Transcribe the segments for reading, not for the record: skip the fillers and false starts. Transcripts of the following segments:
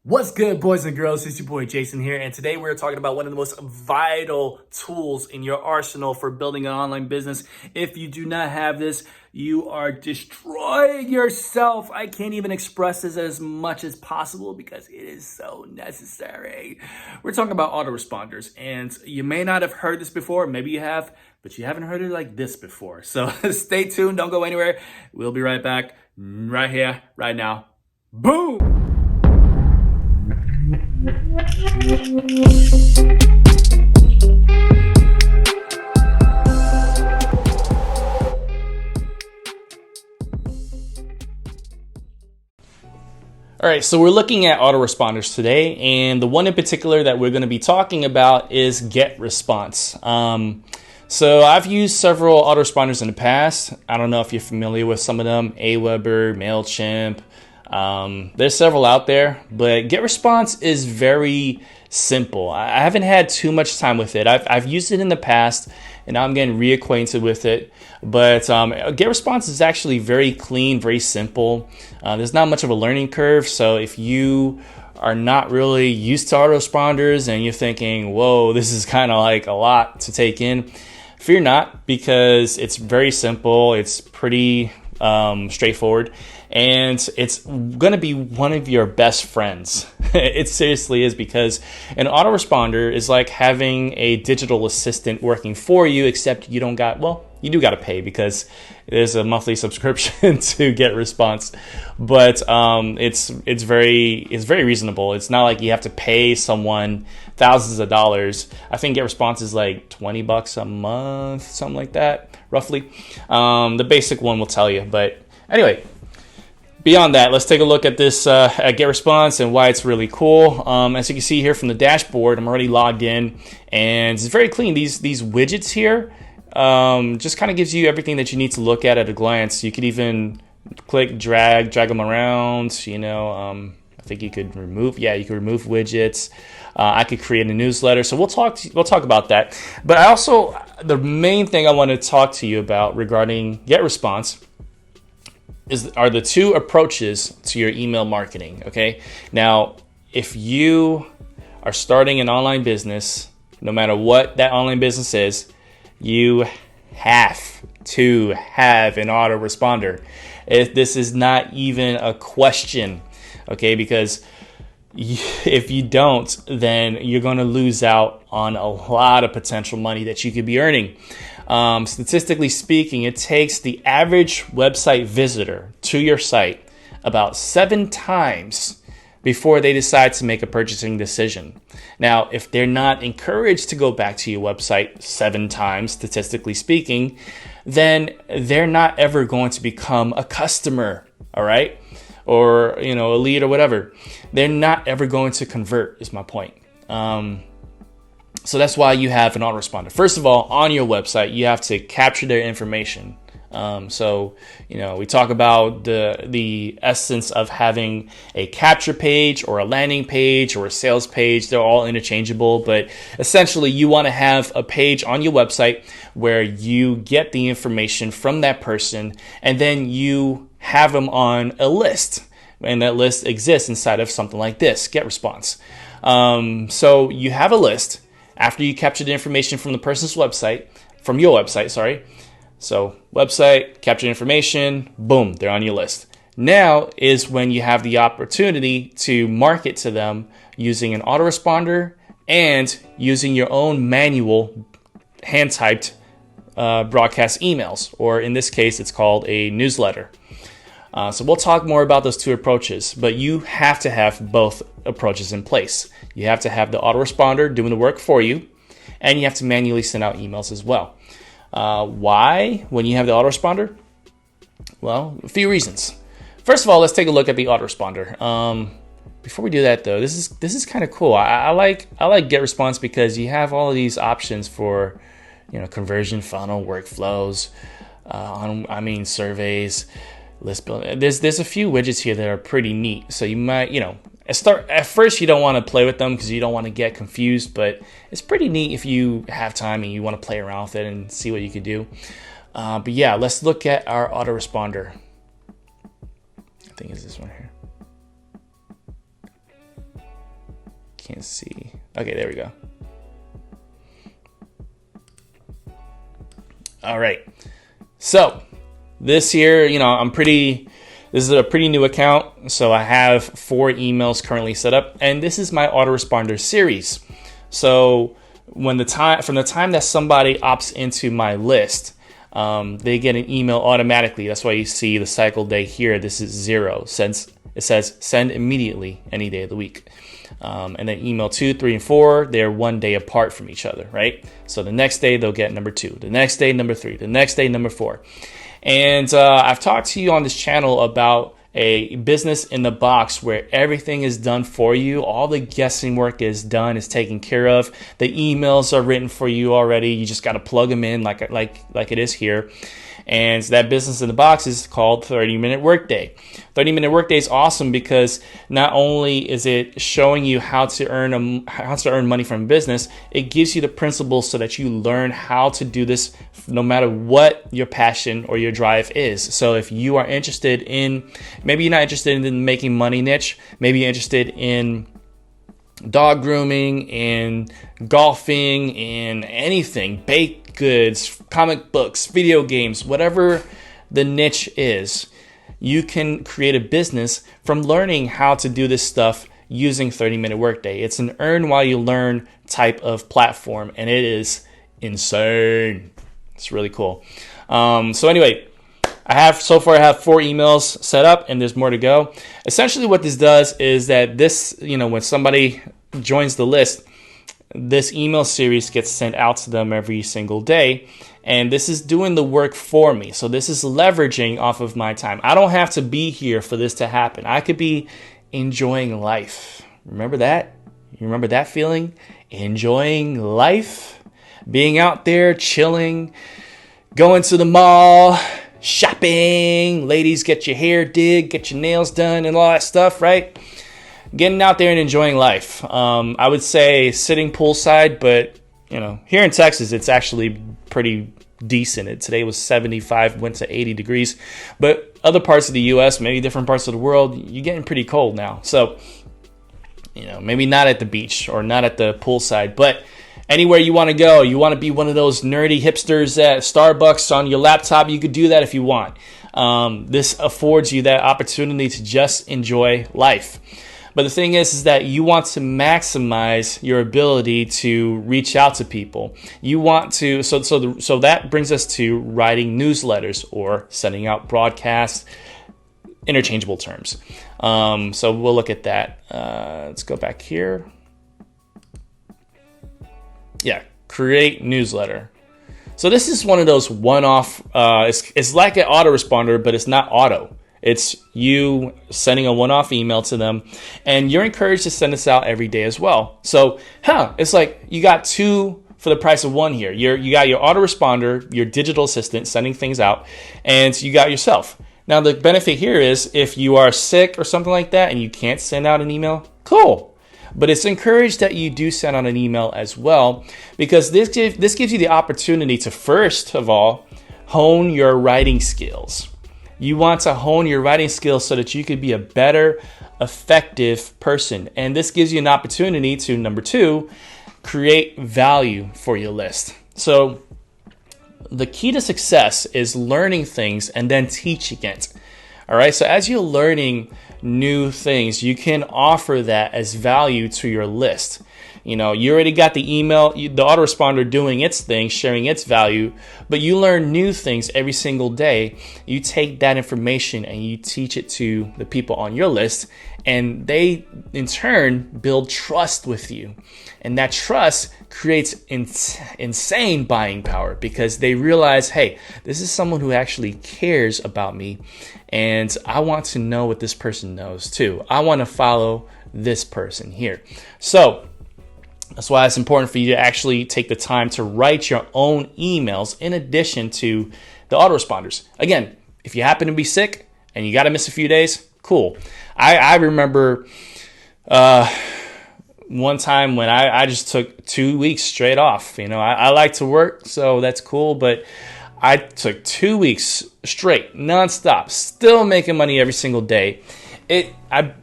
What's good, boys and girls? It's your boy Jason here, and today we're talking about one of the most vital tools in your arsenal for building an online business. If you do not have this, you are destroying yourself. I can't even express this as much as possible because it is so necessary. We're talking about autoresponders, and you may not have heard this before. Maybe you have, but you haven't heard it like this before. So stay tuned. Don't go anywhere. We'll be right back right here, right now. Boom! All right, so we're looking at autoresponders today, and the one in particular that we're going to be talking about is GetResponse. So I've used several autoresponders in the past. I don't know if you're familiar with some of them, Aweber, MailChimp. There's several out there, but GetResponse is very simple. I haven't had too much time with it. I've used it in the past, and now I'm getting reacquainted with it. But GetResponse is actually very clean, very simple. There's not much of a learning curve, so if you are not really used to autoresponders and you're thinking, whoa, this is kind of like a lot to take in, fear not, because it's very simple. It's pretty straightforward, and it's going to be one of your best friends. It seriously is, because an autoresponder is like having a digital assistant working for you, except you don't got, well, you do got to pay because there's a monthly subscription to GetResponse, but it's very reasonable. It's not like you have to pay someone thousands of dollars. I think GetResponse is like $20 a month, something like that, roughly. The basic one will tell you, but anyway. Beyond that, let's take a look at this at GetResponse and why it's really cool. As you can see here from the dashboard, I'm already logged in, and it's very clean. These widgets here just kind of gives you everything that you need to look at a glance. You could even click, drag them around. You know, I think you could remove. Yeah, you could remove widgets. I could create a newsletter. So we'll talk about that. But the main thing I want to talk to you about regarding GetResponse are the two approaches to your email marketing. Okay, now if you are starting an online business, no matter what that online business is, you have to have an autoresponder. This is not even a question, okay? Because if you don't, then you're going to lose out on a lot of potential money that you could be earning. Statistically speaking, it takes the average website visitor to your site about 7 times before they decide to make a purchasing decision. Now, if they're not encouraged to go back to your website 7 times, statistically speaking, then they're not ever going to become a customer, all right? Or, a lead or whatever. They're not ever going to convert, is my point. So that's why you have an autoresponder. First of all, on your website, you have to capture their information. We talk about the essence of having a capture page or a landing page or a sales page. They're all interchangeable, but essentially you want to have a page on your website where you get the information from that person, and then you have them on a list. And that list exists inside of something like this, GetResponse. So you have a list after you capture the information from the person's website, from your website, sorry. So website, capture information, boom, they're on your list. Now is when you have the opportunity to market to them using an autoresponder and using your own manual hand-typed broadcast emails, or in this case, it's called a newsletter. So we'll talk more about those two approaches, but you have to have both approaches in place. You have to have the autoresponder doing the work for you, and you have to manually send out emails as well. Why when you have the autoresponder? Well, a few reasons. First of all, let's take a look at the autoresponder. Before we do that, though, this is kind of cool. I like GetResponse because you have all of these options for conversion funnel, workflows, surveys, list building. There's a few widgets here that are pretty neat. So you might, at first you don't want to play with them because you don't want to get confused, but it's pretty neat if you have time and you want to play around with it and see what you could do. But yeah, let's look at our autoresponder. I think it's this one here. Can't see. Okay, there we go. All right. So this here, this is a pretty new account. So I have 4 emails currently set up, and this is my autoresponder series. So from the time that somebody opts into my list, they get an email automatically. That's why you see the cycle day here. This is 0, since it says send immediately any day of the week. And then email 2, 3, and 4, they're 1 day apart from each other, right? So the next day they'll get number 2, the next day number 3, the next day number 4. And I've talked to you on this channel about a business in the box where everything is done for you. All the guessing work is done, is taken care of. The emails are written for you already. You just got to plug them in like it is here. And that business in the box is called 30-minute workday. 30-minute workday is awesome because not only is it showing you how to earn money from business, it gives you the principles so that you learn how to do this no matter what your passion or your drive is. So if you are interested in, maybe you're not interested in making money niche, maybe you're interested in dog grooming, in golfing, in anything, baked goods, comic books, video games, whatever the niche is, you can create a business from learning how to do this stuff using 30-minute workday. It's an earn while you learn type of platform, and it is insane. It's really cool. So anyway, so far I have 4 emails set up, and there's more to go. Essentially what this does is that this, when somebody joins the list, this email series gets sent out to them every single day, and this is doing the work for me. So this is leveraging off of my time. I don't have to be here for this to happen. I could be enjoying life. Remember that? You remember that feeling? Enjoying life? Being out there, chilling, going to the mall, shopping, ladies, get your hair did, get your nails done, and all that stuff, right? Getting out there and enjoying life. I would say sitting poolside, but here in Texas, it's actually pretty decent. Today was 75, went to 80 degrees. But other parts of the U.S., maybe different parts of the world, you're getting pretty cold now. So, maybe not at the beach or not at the poolside, but anywhere you want to go, you want to be one of those nerdy hipsters at Starbucks on your laptop, you could do that if you want. This affords you that opportunity to just enjoy life. But the thing is that you want to maximize your ability to reach out to people. You want to, so that brings us to writing newsletters or sending out broadcasts, interchangeable terms. So we'll look at that. Let's go back here. Yeah, create newsletter. So this is one of those one-off, it's like an autoresponder, but it's not auto. It's you sending a one-off email to them, and you're encouraged to send this out every day as well. So, it's like you got 2 for the price of 1 here. You got your autoresponder, your digital assistant sending things out, and you got yourself. Now, the benefit here is if you are sick or something like that and you can't send out an email, cool. But it's encouraged that you do send out an email as well, because this gives you the opportunity to, first of all, hone your writing skills. You want to hone your writing skills so that you could be a better, effective person. And this gives you an opportunity to, number 2, create value for your list. So the key to success is learning things and then teaching it. All right. So as you're learning new things, you can offer that as value to your list. You already got the email, the autoresponder doing its thing, sharing its value, but you learn new things every single day. You take that information and you teach it to the people on your list, and they in turn build trust with you. And that trust creates insane buying power because they realize, hey, this is someone who actually cares about me, and I want to know what this person knows too. I want to follow this person here. So that's why it's important for you to actually take the time to write your own emails in addition to the autoresponders. Again, if you happen to be sick and you got to miss a few days, cool. I remember one time when I just took 2 weeks straight off. I like to work, so that's cool, but I took 2 weeks straight, nonstop, still making money every single day. I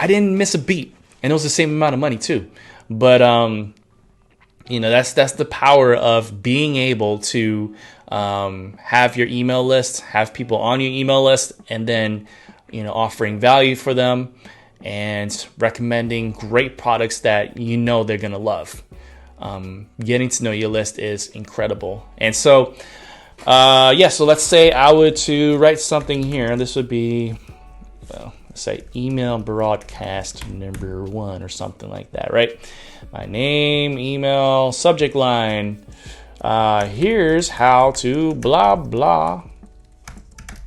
didn't miss a beat, and it was the same amount of money too. But that's the power of being able to have your email list, have people on your email list, and then offering value for them and recommending great products that they're gonna love. Getting to know your list is incredible. And so so let's say I were to write something here. This would be, let's say email broadcast number 1 or something like that, right? My name, email, subject line. Here's how to blah, blah,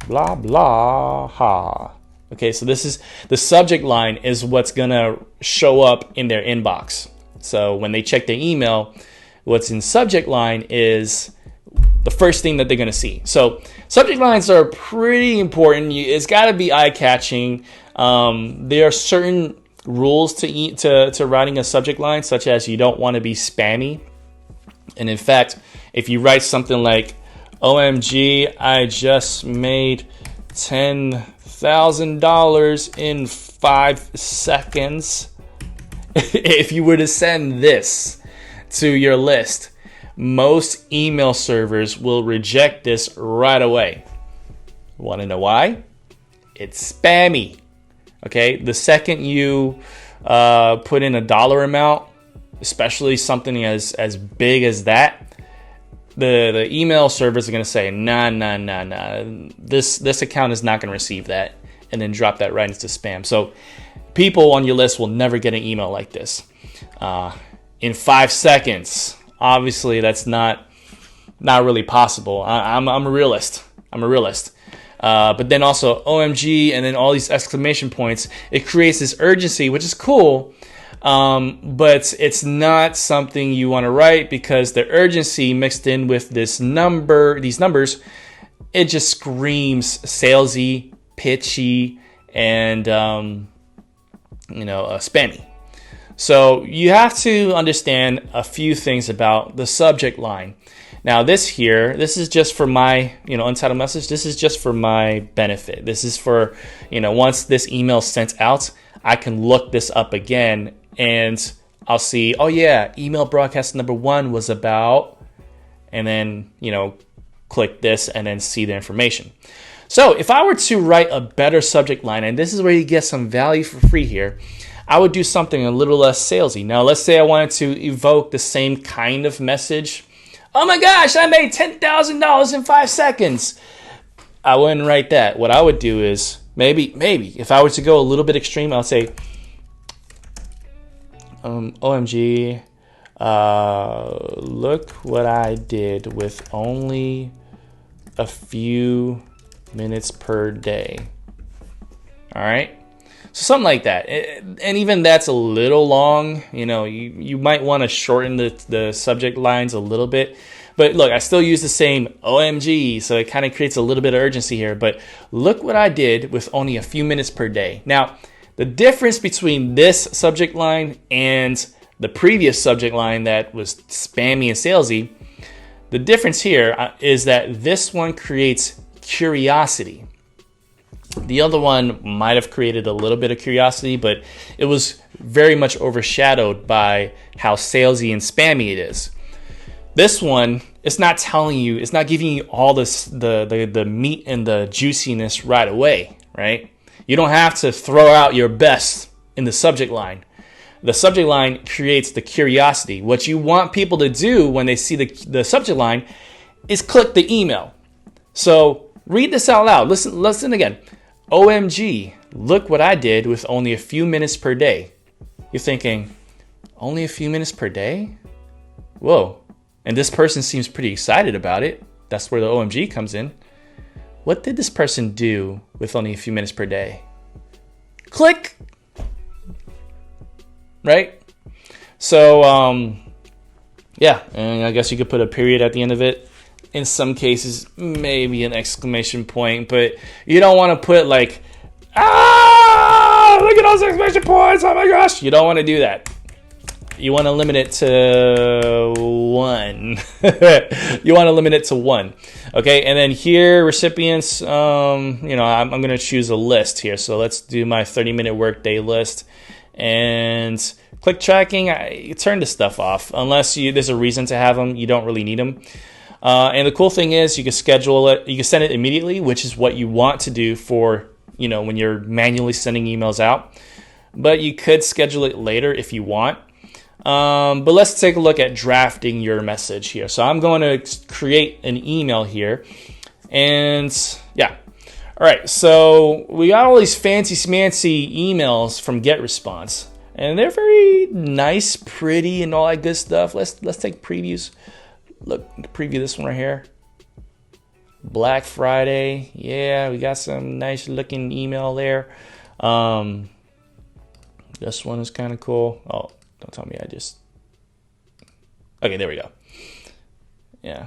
blah, blah, ha. Okay, so this is the subject line is what's going to show up in their inbox. So when they check their email, what's in subject line is the first thing that they're going to see. So subject lines are pretty important. It's got to be eye-catching. There are certain rules to writing a subject line, such as you don't want to be spammy. And in fact, if you write something like, OMG, I just made $10,000 in 5 seconds. If you were to send this to your list, most email servers will reject this right away. Want to know why? It's spammy. Okay, the second you put in a dollar amount, especially something as big as that, the email servers are going to say, nah, this account is not going to receive that, and then drop that right into spam. So people on your list will never get an email like this. In 5 seconds, obviously that's not really possible. I'm a realist. But then also OMG and then all these exclamation points, it creates this urgency, which is cool. But it's not something you want to write, because the urgency mixed in with these numbers, it just screams salesy, pitchy, and spammy. So you have to understand a few things about the subject line. Now this is just for my, untitled message. This is just for my benefit. This is for, once this email is sent out, I can look this up again and I'll see, oh yeah, email broadcast number 1 was about, and then, click this and then see the information. So if I were to write a better subject line, and this is where you get some value for free here, I would do something a little less salesy. Now, let's say I wanted to evoke the same kind of message. Oh my gosh, I made $10,000 in 5 seconds. I wouldn't write that. What I would do is maybe if I were to go a little bit extreme, I'll say, OMG, look what I did with only a few minutes per day. All right. So something like that. And even that's a little long. You might want to shorten the subject lines a little bit. But look, I still use the same OMG, so it kind of creates a little bit of urgency here. But look what I did with only a few minutes per day. Now, the difference between this subject line and the previous subject line that was spammy and salesy, the difference here is that this one creates curiosity. The other one might have created a little bit of curiosity, but it was very much overshadowed by how salesy and spammy it is. This one, it's not telling you, it's not giving you all this the meat and the juiciness right away, right? You don't have to throw out your best in the subject line. The subject line creates the curiosity. What you want people to do when they see the subject line is click the email. So read this out loud. Listen again. OMG, look what I did with only a few minutes per day. You're thinking, only a few minutes per day? Whoa. And this person seems pretty excited about it. That's where the OMG comes in. What did this person do with only a few minutes per day? Click. Right? So, yeah, and I guess you could put a period at the end of it. In some cases, maybe an exclamation point, but you don't want to put like, look at those exclamation points, oh my gosh. You don't want to do that. You want to limit it to 1. You want to limit it to 1. Okay, and then here, recipients, I'm going to choose a list here. So let's do my 30-minute workday list. And click tracking, I turn this stuff off unless there's a reason to have them. You don't really need them. And the cool thing is you can schedule it. You can send it immediately, which is what you want to do for, when you're manually sending emails out. But you could schedule it later if you want. But let's take a look at drafting your message here. So I'm going to create an email here. And yeah. All right. So we got all these fancy smancy emails from GetResponse. And they're very nice, pretty, and all that good stuff. Let's take previews. Look, preview this one right here. Black Friday. Yeah, we got some nice looking email there. This one is kind of cool. Oh, don't tell me okay, there we go. Yeah.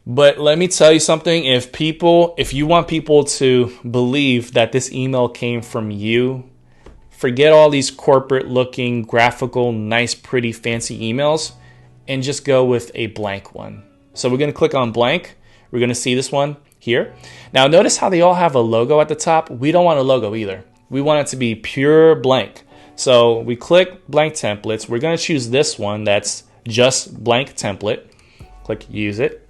But let me tell you something. If you want people to believe that this email came from you, forget all these corporate looking, graphical, nice, pretty, fancy emails and just go with a blank one. So we're going to click on blank. We're going to see this one here. Now notice how they all have a logo at the top. We don't want a logo either. We want it to be pure blank. So we click blank templates. We're going to choose this one that's just blank template. Click use it.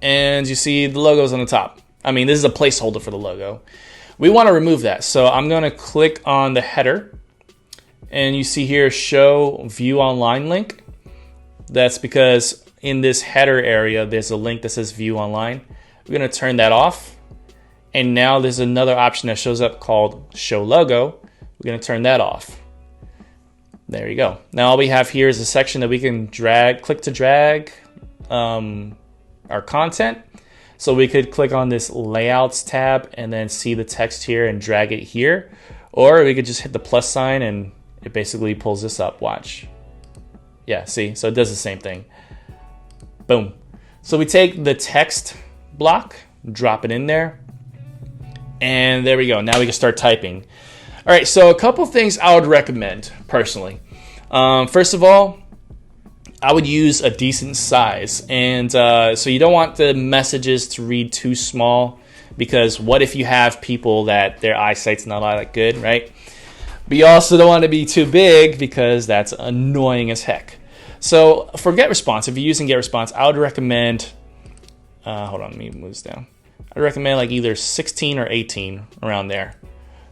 And you see the logo's on the top. I mean, this is a placeholder for the logo. We want to remove that. So I'm going to click on the header. And you see here, show view online link. That's because in this header area, there's a link that says view online. We're going to turn that off. And now there's another option that shows up called show logo. We're going to turn that off. There you go. Now all we have here is a section that we can click to drag our content. So we could click on this layouts tab and then see the text here and drag it here. Or we could just hit the plus sign and it basically pulls this up. Watch. Yeah, see? So it does the same thing. Boom. So we take the text block, drop it in there, and there we go. Now we can start typing. All right, so a couple things I would recommend personally. First of all, I would use a decent size. And so you don't want the messages to read too small, because what if you have people that their eyesight's not all that good, right? But you also don't want to be too big because that's annoying as heck. So for GetResponse, if you're using GetResponse, I would recommend, hold on, let me move this down. I'd recommend like either 16 or 18 around there.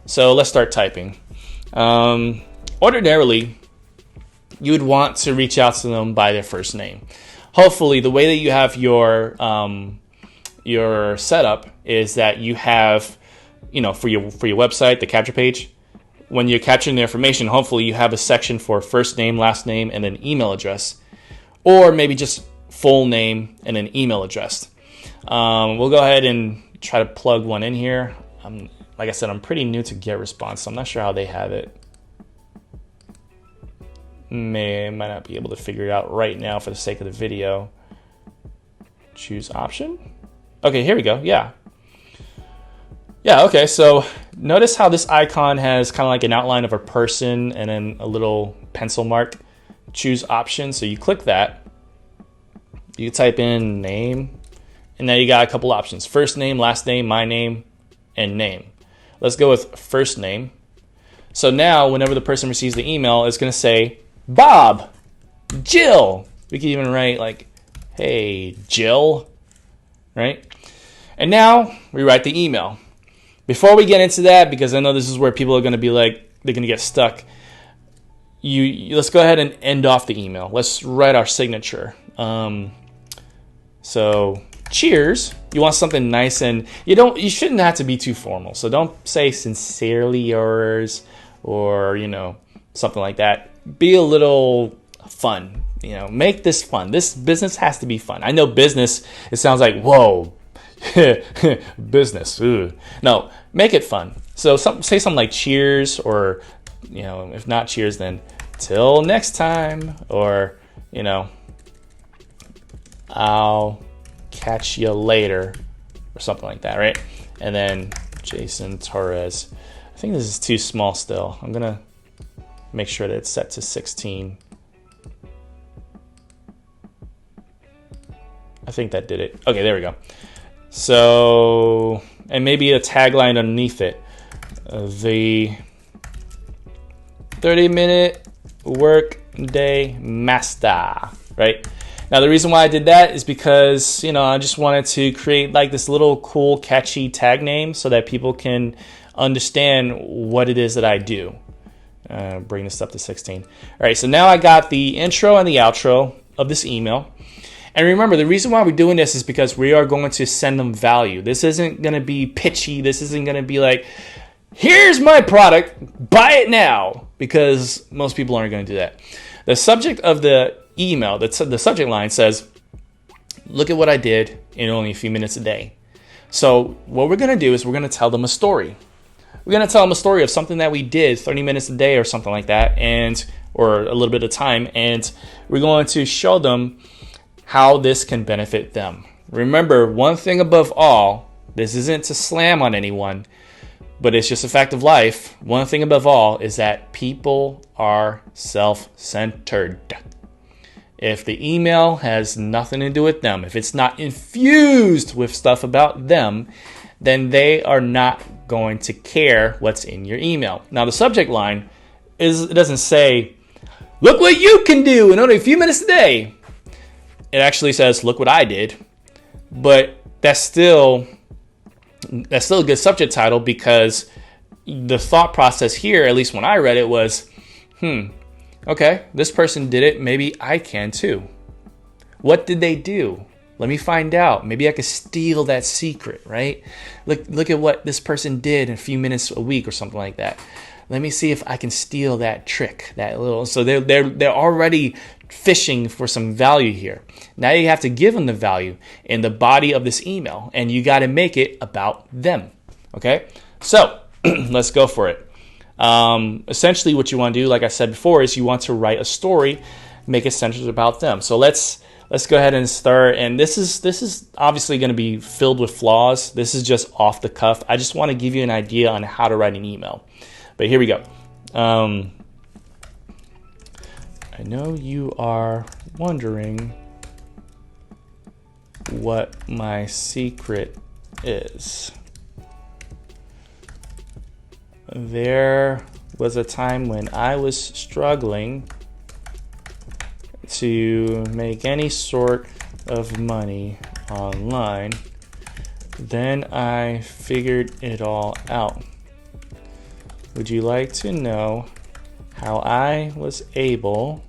So let's start typing. Ordinarily, you would want to reach out to them by their first name. Hopefully, the way that you have your setup is that you have, for your website, the capture page, when you're capturing the information, hopefully you have a section for first name, last name, and then email address, or maybe just full name and an email address. We'll go ahead and try to plug one in here. Like I said, I'm pretty new to GetResponse, so I'm not sure how they have it. Might not be able to figure it out right now for the sake of the video. Choose option. Okay, here we go. Yeah, okay, so notice how this icon has kind of like an outline of a person and then a little pencil mark. Choose option, so you click that. You type in name, and now you got a couple options. First name, last name, my name, and name. Let's go with first name. So now whenever the person receives the email, it's going to say, Bob, Jill. We can even write like, hey, Jill, right? And now we write the email. Before we get into that, because I know this is where people are going to be like, they're going to get stuck. Let's go ahead and end off the email. Let's write our signature. So cheers. You want something nice, and you shouldn't have to be too formal. So don't say sincerely yours or, something like that. Be a little fun, make this fun. This business has to be fun. I know business, it sounds like, whoa, business. Ugh. No, make it fun. So say something like cheers, or, if not cheers, then till next time, or, I'll catch you later, or something like that, right? And then Jason Torres. I think this is too small still. I'm going to make sure that it's set to 16. I think that did it. Okay, there we go. So, and maybe a tagline underneath it. the 30-minute work day master, right? Now, the reason why I did that is because, I just wanted to create like this little cool, catchy tag name so that people can understand what it is that I do. Bring this up to 16. All right, so now I got the intro and the outro of this email. And remember, the reason why we're doing this is because we are going to send them value. This isn't going to be pitchy. This isn't going to be like, here's my product, buy it now, because most people aren't going to do that. The subject of the email, the subject line says, look at what I did in only a few minutes a day. So what we're going to do is we're going to tell them a story. We're going to tell them a story of something that we did 30 minutes a day or something like that, or a little bit of time, and we're going to show them how this can benefit them. Remember, one thing above all, this isn't to slam on anyone, but it's just a fact of life. One thing above all is that people are self-centered. If the email has nothing to do with them, if it's not infused with stuff about them, then they are not going to care what's in your email. Now, the subject line it doesn't say, look what you can do in only a few minutes a day. It actually says, look what I did. But that's still a good subject title, because the thought process here, at least when I read it, was, okay, this person did it. Maybe I can too. What did they do? Let me find out. Maybe I could steal that secret, right? Look at what this person did in a few minutes a week or something like that. Let me see if I can steal that trick, that little. So they're already fishing for some value here. Now you have to give them the value in the body of this email, and you got to make it about them. Okay, so let's go for it. Essentially, what you want to do, like I said before, is you want to write a story, make it centered about them. So let's go ahead and start. And this is obviously going to be filled with flaws. This is just off the cuff. I just want to give you an idea on how to write an email. But here we go. I know you are wondering what my secret is. There was a time when I was struggling to make any sort of money online. Then I figured it all out. Would you like to know how I was able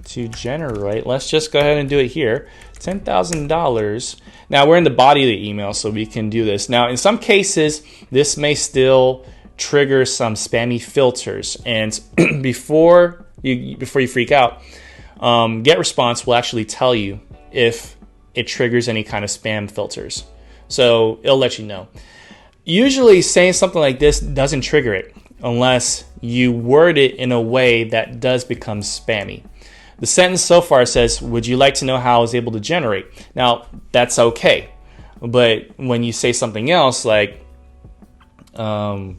to generate, let's just go ahead and do it here, $10,000. Now we're in the body of the email, so we can do this. Now in some cases, this may still trigger some spammy filters. And before you freak out, GetResponse will actually tell you if it triggers any kind of spam filters. So it'll let you know. Usually saying something like this doesn't trigger it unless you word it in a way that does become spammy. The sentence so far says, would you like to know how I was able to generate? Now, that's okay. But when you say something else like, how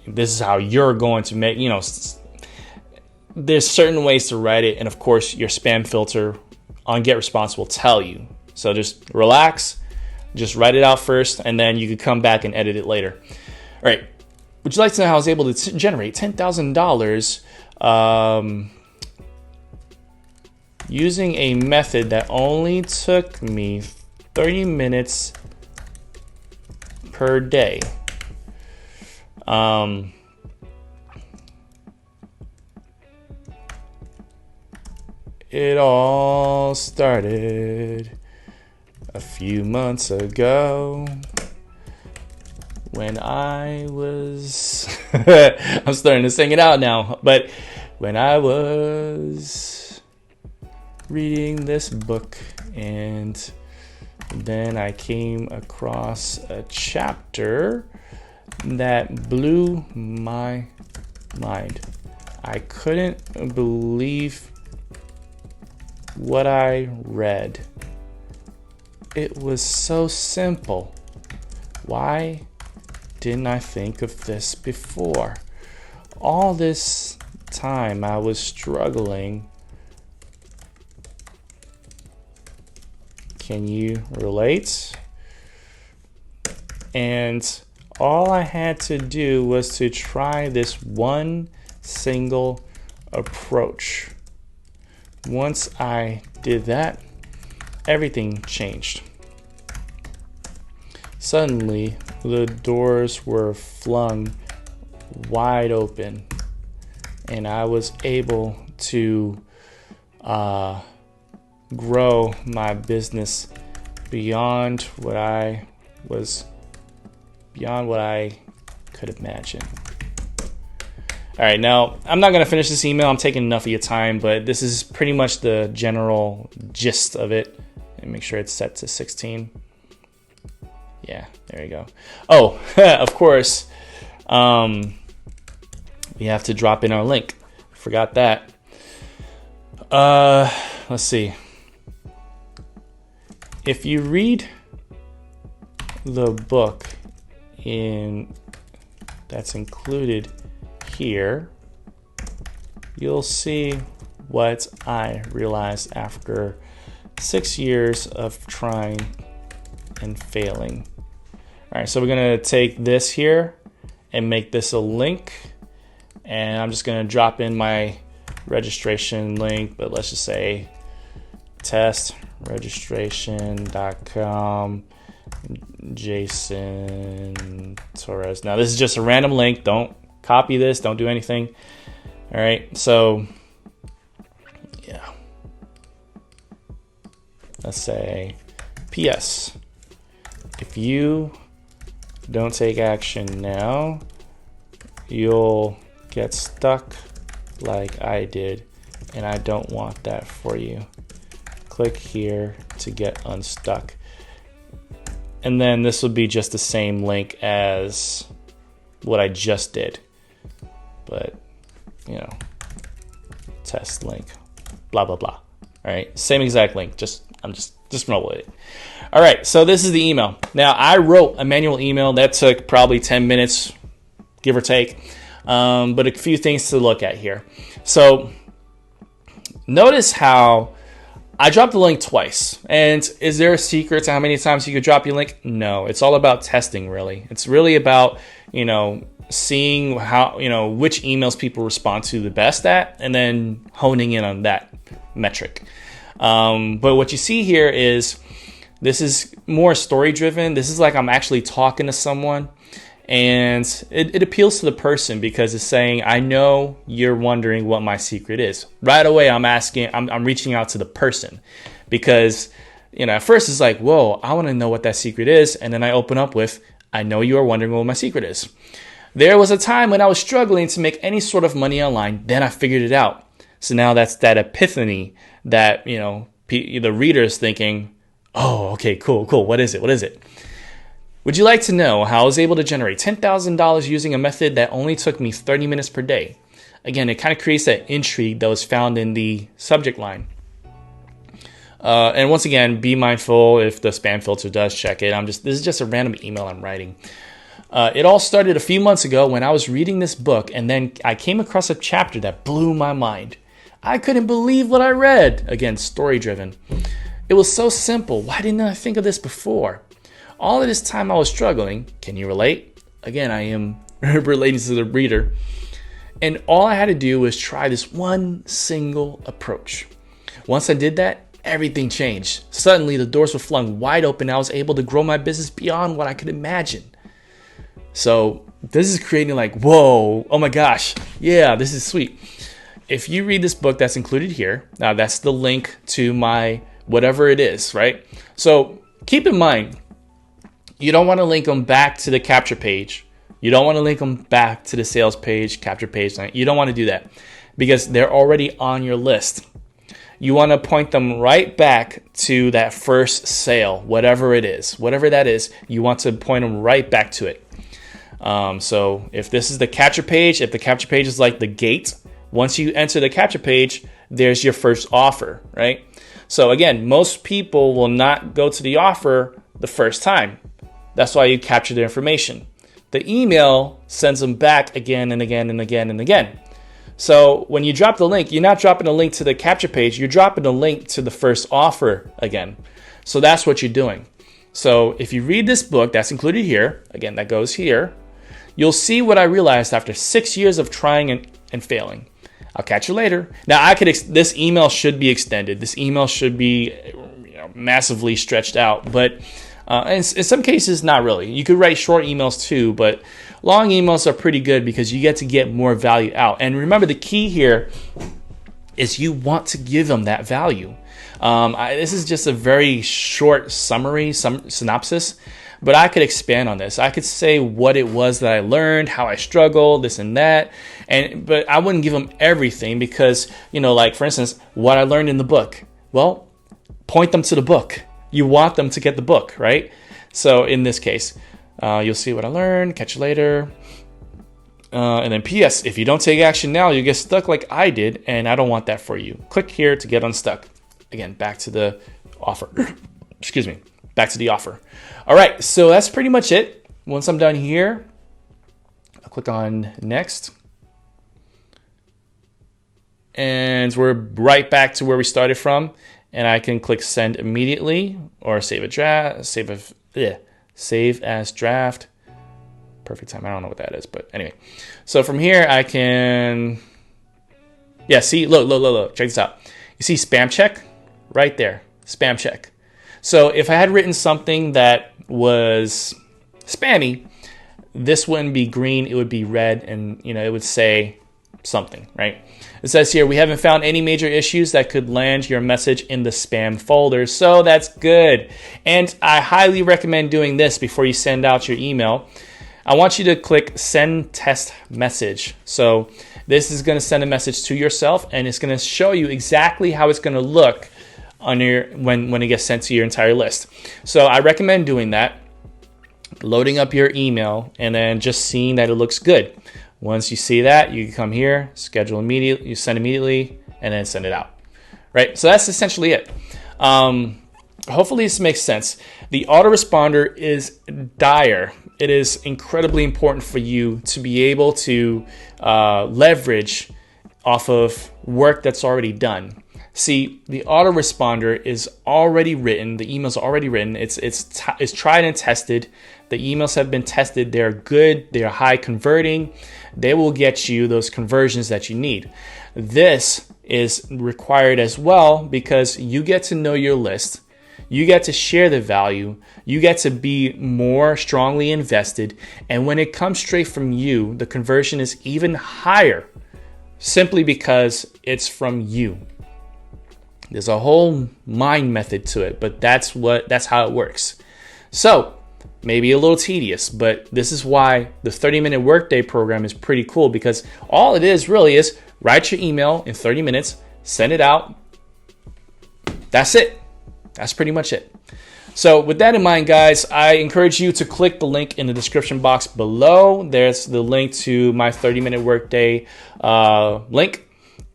this is how you're going to make, there's certain ways to write it. And of course, your spam filter on GetResponse will tell you. So just relax. Just write it out first, and then you could come back and edit it later. All right. Would you like to know how I was able to generate $10,000 using a method that only took me 30 minutes per day? It all started a few months ago when I was I'm starting to sing it out now, but when I was reading this book, and then I came across a chapter that blew my mind. I couldn't believe what I read. It was so simple. Why didn't I think of this before? All this time I was struggling. Can you relate? And all I had to do was to try this one single approach. Once I did that, everything changed. Suddenly, the doors were flung wide open, and I was able to grow my business beyond what I could imagine. All right, now I'm not going to finish this email. I'm taking enough of your time, but this is pretty much the general gist of it. And make sure it's set to 16. Yeah, there you go. Oh, of course, we have to drop in our link. Forgot that. Let's see. If you read the book that's included here, you'll see what I realized after 6 years of trying and failing. All right, so we're gonna take this here and make this a link, and I'm just gonna drop in my registration link, but let's just say testregistration.com Jason Torres. Now this is just a random link. Don't copy this, don't do anything. All right, so yeah, let's say PS, if you don't take action now, you'll get stuck like I did, and I don't want that for you. Click here to get unstuck. And then this would be just the same link as what I just did, but test link, blah blah blah. All right, same exact link. Just roll with it. All right, so this is the email. Now I wrote a manual email that took probably 10 minutes, give or take, but a few things to look at here. So notice how I dropped the link twice. And is there a secret to how many times you could drop your link? No, it's all about testing, really. It's really about, seeing how, which emails people respond to the best at, and then honing in on that metric. But what you see here is this is more story driven. This is like I'm actually talking to someone, and it appeals to the person because it's saying, I know you're wondering what my secret is. Right away, I'm reaching out to the person because, at first it's like, whoa, I want to know what that secret is. And then I open up with, I know you are wondering what my secret is. There was a time when I was struggling to make any sort of money online. Then I figured it out. So now that's that epiphany that, the reader is thinking, oh, okay, cool. What is it? Would you like to know how I was able to generate $10,000 using a method that only took me 30 minutes per day? Again, it kind of creates that intrigue that was found in the subject line. And once again, be mindful if the spam filter does check it. This is just a random email I'm writing. It all started a few months ago when I was reading this book, and then I came across a chapter that blew my mind. I couldn't believe what I read. Again, story driven. It was so simple. Why didn't I think of this before? All of this time I was struggling. Can you relate? Again, I am relating to the reader. And all I had to do was try this one single approach. Once I did that, everything changed. Suddenly, the doors were flung wide open. I was able to grow my business beyond what I could imagine. So this is creating like, whoa, oh my gosh. Yeah, this is sweet. If you read this book that's included here, now that's the link to my whatever it is, right? So keep in mind, you don't want to link them back to the capture page. You don't want to link them back to the sales page, capture page. You don't want to do that because they're already on your list. You want to point them right back to that first sale, whatever it is, whatever that is, you want to point them right back to it. So if this is the capture page, if the capture page is like the gate, once you enter the capture page, there's your first offer, right? So again, most people will not go to the offer the first time. That's why you capture their information. The email sends them back again and again and again and again. So when you drop the link, you're not dropping a link to the capture page, you're dropping a link to the first offer again. So that's what you're doing. So if you read this book that's included here, again, that goes here, you'll see what I realized after 6 years of trying and failing. I'll catch you later. Now, this email should be extended. This email should be massively stretched out, but in some cases, not really. You could write short emails too, but long emails are pretty good because you get more value out. And remember, the key here is you want to give them that value. This is just a very short summary, synopsis, but I could expand on this. I could say what it was that I learned, how I struggled, this and that, but I wouldn't give them everything because, like for instance, what I learned in the book. Well, point them to the book. You want them to get the book, right? So in this case, you'll see what I learned, catch you later. And then P.S. If you don't take action now, you get stuck like I did, and I don't want that for you. Click here to get unstuck. Again, back to the offer. Excuse me. Back to the offer. All right, so that's pretty much it. Once I'm done here, I'll click on next. And we're right back to where we started from. And I can click send immediately or save as draft. Perfect time. I don't know what that is, but anyway. So from here, I can, see, look. Check this out. You see spam check right there, spam check. So if I had written something that was spammy, this wouldn't be green, it would be red, and it would say something, right? It says here, we haven't found any major issues that could land your message in the spam folder, so that's good. And I highly recommend doing this before you send out your email. I want you to click send test message. So this is going to send a message to yourself, and it's going to show you exactly how it's going to look on when it gets sent to your entire list. So I recommend doing that, loading up your email, and then just seeing that it looks good. Once you see that, you can come here, schedule immediately, you send immediately, and then send it out. Right? So that's essentially it. Hopefully this makes sense. The autoresponder is dire. It is incredibly important for you to be able to leverage off of work that's already done. See, the autoresponder is already written. The email's already written. It's tried and tested. The emails have been tested. They're good. They're high converting. They will get you those conversions that you need. This is required as well because you get to know your list. You get to share the value. You get to be more strongly invested. And when it comes straight from you, the conversion is even higher simply because it's from you. There's a whole mind method to it, but that's how it works. So maybe a little tedious, but this is why the 30-minute workday program is pretty cool, because all it is really is write your email in 30 minutes, send it out. That's it. That's pretty much it. So with that in mind, guys, I encourage you to click the link in the description box below. There's the link to my 30-minute workday link.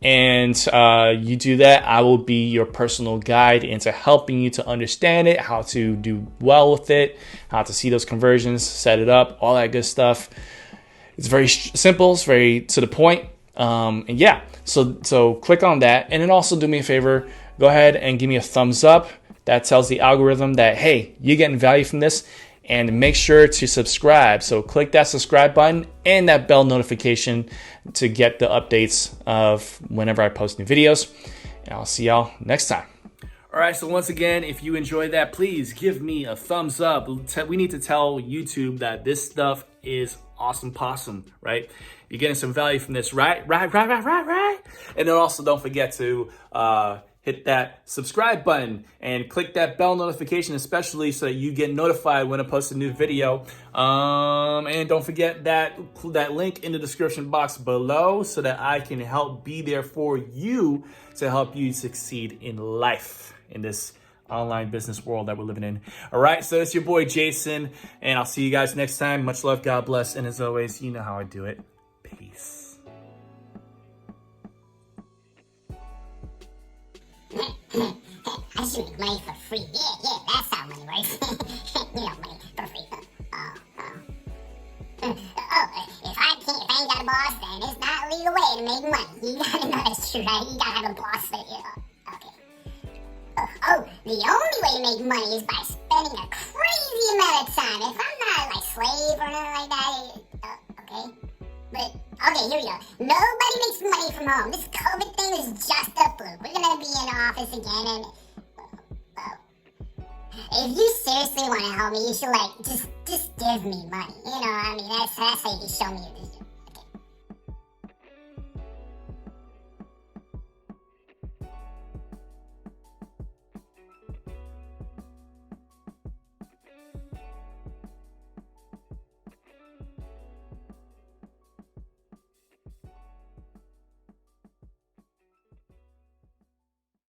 And you do that, I will be your personal guide into helping you to understand it, how to do well with it, how to see those conversions, set it up, all that good stuff. It's very simple, it's very to the point. And yeah, so click on that. And then also do me a favor, go ahead and give me a thumbs up. That tells the algorithm that, hey, you're getting value from this. And make sure to subscribe. So click that subscribe button and that bell notification to get the updates of whenever I post new videos. And I'll see y'all next time. All right, so once again, if you enjoyed that, please give me a thumbs up. We need to tell YouTube that this stuff is awesome possum, right? You're getting some value from this, right? And then also don't forget to hit that subscribe button and click that bell notification, especially so that you get notified when I post a new video. And don't forget that link in the description box below so that I can help be there for you to help you succeed in life in this online business world that we're living in. All right, so it's your boy Jason, and I'll see you guys next time. Much love, God bless, and as always, you know how I do it. Peace. I should make money for free. Yeah, that's how money works. Money for free. If I ain't got a boss, then it's not a legal way to make money. You gotta know that's true, right? You gotta have a boss. Okay. The only way to make money is by spending spending a crazy amount of time. If I'm not like slave or nothing like that, okay. But okay, here we go. Nobody makes money from home. This COVID thing is just a fluke. We're gonna be in office again, and if you seriously want to help me, you should like just give me money. You know, I mean that's how you can show me